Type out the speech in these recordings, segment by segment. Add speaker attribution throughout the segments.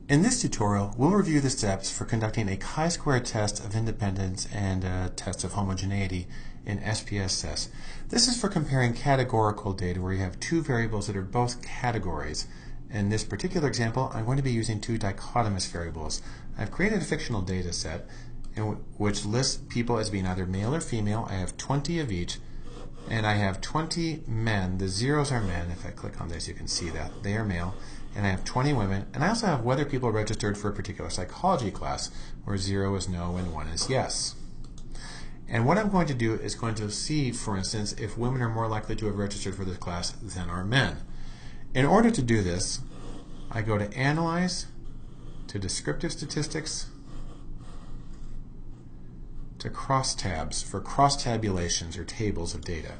Speaker 1: In this tutorial, we'll review the steps for conducting a chi-square test of independence and a test of homogeneity in SPSS. This is for comparing categorical data where you have two variables that are both categories. In this particular example, I'm going to be using two dichotomous variables. I've created a fictional data set which lists people as being either male or female. I have 20 of each, and I have 20 men. The zeros are men. If I click on this, you can see that they are male. And I have 20 women, and I also have whether people are registered for a particular psychology class, where 0 is no and 1 is yes. And what I'm going to do is going to see, for instance, if women are more likely to have registered for this class than are men. In order to do this, I go to Analyze, to Descriptive Statistics, to Crosstabs for cross-tabulations or tables of data.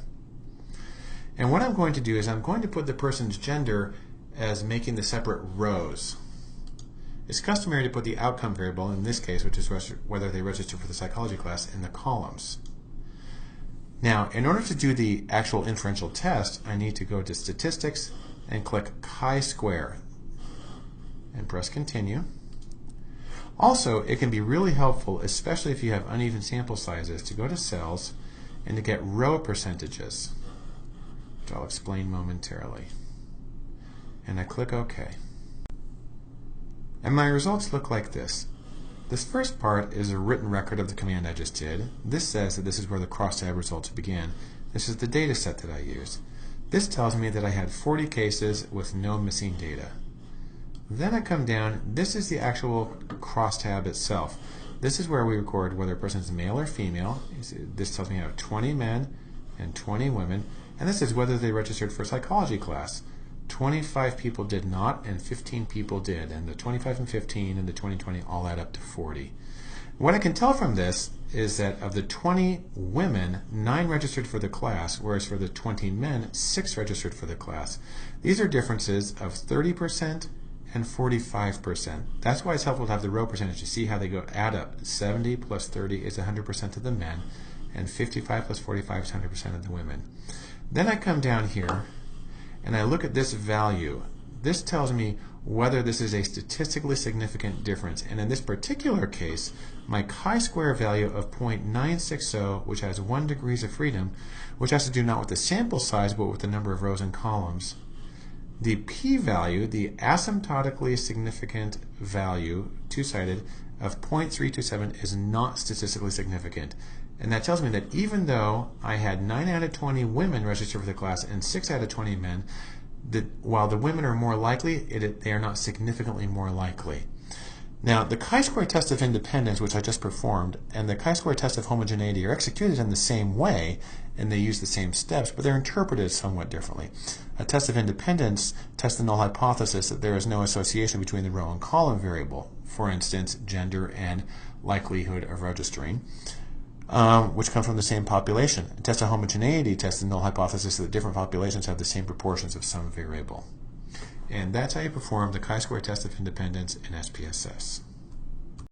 Speaker 1: And what I'm going to do is I'm going to put the person's gender as making the separate rows. It's customary to put the outcome variable, in this case, which is whether they register for the psychology class, in the columns. Now, in order to do the actual inferential test, I need to go to Statistics and click chi-square and press Continue. Also, it can be really helpful, especially if you have uneven sample sizes, to go to Cells and to get row percentages, which I'll explain momentarily. And I click OK. And my results look like this. This first part is a written record of the command I just did. This says that this is where the crosstab results began. This is the data set that I used. This tells me that I had 40 cases with no missing data. Then I come down. This is the actual crosstab itself. This is where we record whether a person is male or female. This tells me I have 20 men and 20 women. And this is whether they registered for a psychology class. 25 people did not, and 15 people did. And the 25 and 15 and the 20 all add up to 40. What I can tell from this is that of the 20 women, 9 registered for the class, whereas for the 20 men, 6 registered for the class. These are differences of 30% and 45%. That's why it's helpful to have the row percentage to see how they go add up. 70 plus 30 is 100% of the men, and 55 plus 45 is 100% of the women. Then I come down here and I look at this value. This tells me whether this is a statistically significant difference. And in this particular case, my chi-square value of 0.960, which has 1 degree of freedom, which has to do not with the sample size, but with the number of rows and columns. The p-value, the asymptotically significant value, two-sided, of 0.327 is not statistically significant. And that tells me that even though I had 9 out of 20 women register for the class and 6 out of 20 men, while the women are more likely, they are not significantly more likely. Now, the chi-square test of independence, which I just performed, and the chi-square test of homogeneity are executed in the same way, and they use the same steps, but they're interpreted somewhat differently. A test of independence tests the null hypothesis that there is no association between the row and column variable, for instance, gender and likelihood of registering, which come from the same population. A test of homogeneity tests the null hypothesis that different populations have the same proportions of some variable. And that's how you perform the chi-square test of independence in SPSS.